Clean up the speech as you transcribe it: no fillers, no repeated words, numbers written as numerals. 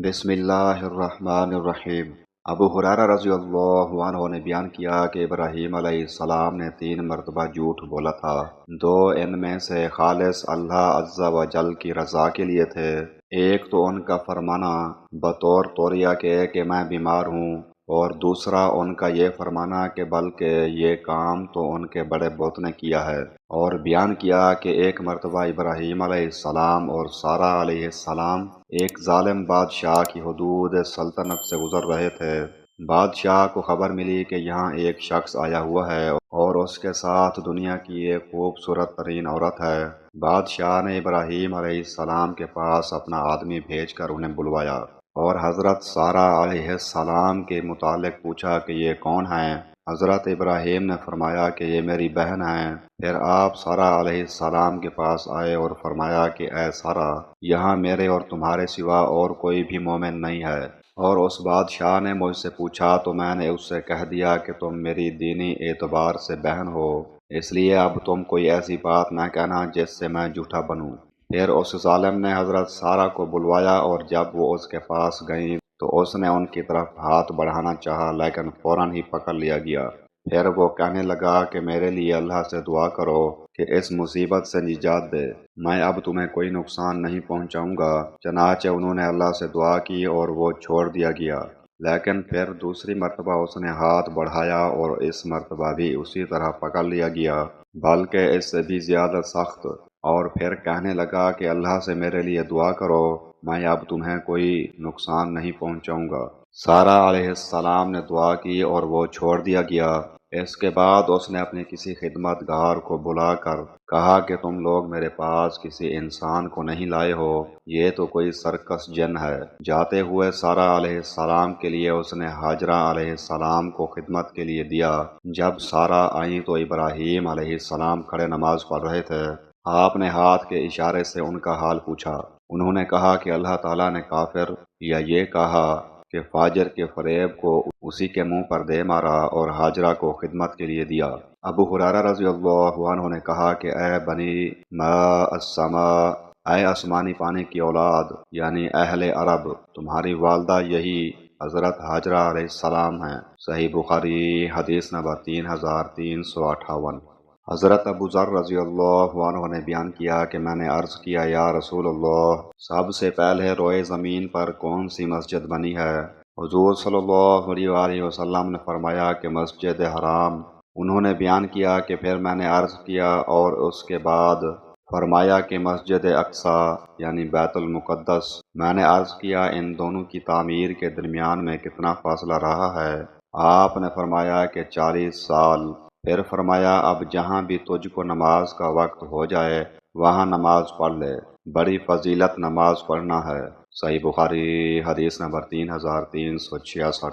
بسم اللہ الرحمن الرحیم۔ ابو ہریرہ رضی اللہ عنہ نے بیان کیا کہ ابراہیم علیہ السلام نے 3 مرتبہ جھوٹ بولا تھا۔ 2 ان میں سے خالص اللہ عز و جل کی رضا کے لیے تھے۔ ایک تو ان کا فرمانا بطور توریہ کے کہ میں بیمار ہوں، اور دوسرا ان کا یہ فرمانا کہ بلکہ یہ کام تو ان کے بڑے بت نے کیا ہے۔ اور بیان کیا کہ ایک مرتبہ ابراہیم علیہ السلام اور سارہ علیہ السلام ایک ظالم بادشاہ کی حدود سلطنت سے گزر رہے تھے۔ بادشاہ کو خبر ملی کہ یہاں ایک شخص آیا ہوا ہے اور اس کے ساتھ دنیا کی ایک خوبصورت ترین عورت ہے۔ بادشاہ نے ابراہیم علیہ السلام کے پاس اپنا آدمی بھیج کر انہیں بلوایا اور حضرت سارہ علیہ السلام کے متعلق پوچھا کہ یہ کون ہیں۔ حضرت ابراہیم نے فرمایا کہ یہ میری بہن ہیں۔ پھر آپ سارہ علیہ السلام کے پاس آئے اور فرمایا کہ اے سارہ، یہاں میرے اور تمہارے سوا اور کوئی بھی مومن نہیں ہے۔ اور اس بادشاہ نے مجھ سے پوچھا تو میں نے اس سے کہہ دیا کہ تم میری دینی اعتبار سے بہن ہو، اس لیے اب تم کوئی ایسی بات نہ کہنا جس سے میں جھوٹا بنوں۔ پھر اس ظالم نے حضرت سارہ کو بلوایا، اور جب وہ اس کے پاس گئیں تو اس نے ان کی طرف ہاتھ بڑھانا چاہا، لیکن فوراً ہی پکڑ لیا گیا۔ پھر وہ کہنے لگا کہ میرے لیے اللہ سے دعا کرو کہ اس مصیبت سے نجات دے، میں اب تمہیں کوئی نقصان نہیں پہنچاؤں گا۔ چنانچہ انہوں نے اللہ سے دعا کی اور وہ چھوڑ دیا گیا۔ لیکن پھر دوسری مرتبہ اس نے ہاتھ بڑھایا اور اس مرتبہ بھی اسی طرح پکڑ لیا گیا، بلکہ اس سے بھی زیادہ سخت۔ اور پھر کہنے لگا کہ اللہ سے میرے لیے دعا کرو، میں اب تمہیں کوئی نقصان نہیں پہنچاؤں گا۔ سارہ علیہ السلام نے دعا کی اور وہ چھوڑ دیا گیا۔ اس کے بعد اس نے اپنے کسی خدمت گار کو بلا کر کہا کہ تم لوگ میرے پاس کسی انسان کو نہیں لائے ہو، یہ تو کوئی سرکس جن ہے۔ جاتے ہوئے سارہ علیہ السلام کے لیے اس نے ہاجرہ علیہ السلام کو خدمت کے لیے دیا۔ جب سارہ آئیں تو ابراہیم علیہ السلام کھڑے نماز پڑھ رہے تھے۔ آپ نے ہاتھ کے اشارے سے ان کا حال پوچھا۔ انہوں نے کہا کہ اللہ تعالیٰ نے کافر یا یہ کہا کہ فاجر کے فریب کو اسی کے منہ پر دے مارا اور ہاجرہ کو خدمت کے لیے دیا۔ ابو ہریرہ رضی اللہ عنہ نے کہا کہ اے بنی ماء السماء، اے آسمانی پانی کی اولاد، یعنی اہل عرب، تمہاری والدہ یہی حضرت ہاجرہ علیہ السلام ہیں۔ صحیح بخاری حدیث نمبر 3358۔ حضرت ابو ذر رضی اللہ عنہ نے بیان کیا کہ میں نے عرض کیا یا رسول اللہ، سب سے پہلے روئے زمین پر کون سی مسجد بنی ہے؟ حضور صلی اللہ علیہ وآلہ وسلم نے فرمایا کہ مسجد حرام۔ انہوں نے بیان کیا کہ پھر میں نے عرض کیا اور اس کے بعد فرمایا کہ مسجد اقصیٰ یعنی بیت المقدس۔ میں نے عرض کیا ان دونوں کی تعمیر کے درمیان میں کتنا فاصلہ رہا ہے؟ آپ نے فرمایا کہ 40 سال۔ پھر فرمایا اب جہاں بھی تجھ کو نماز کا وقت ہو جائے وہاں نماز پڑھ لے، بڑی فضیلت نماز پڑھنا ہے۔ صحیح بخاری حدیث نمبر 3366۔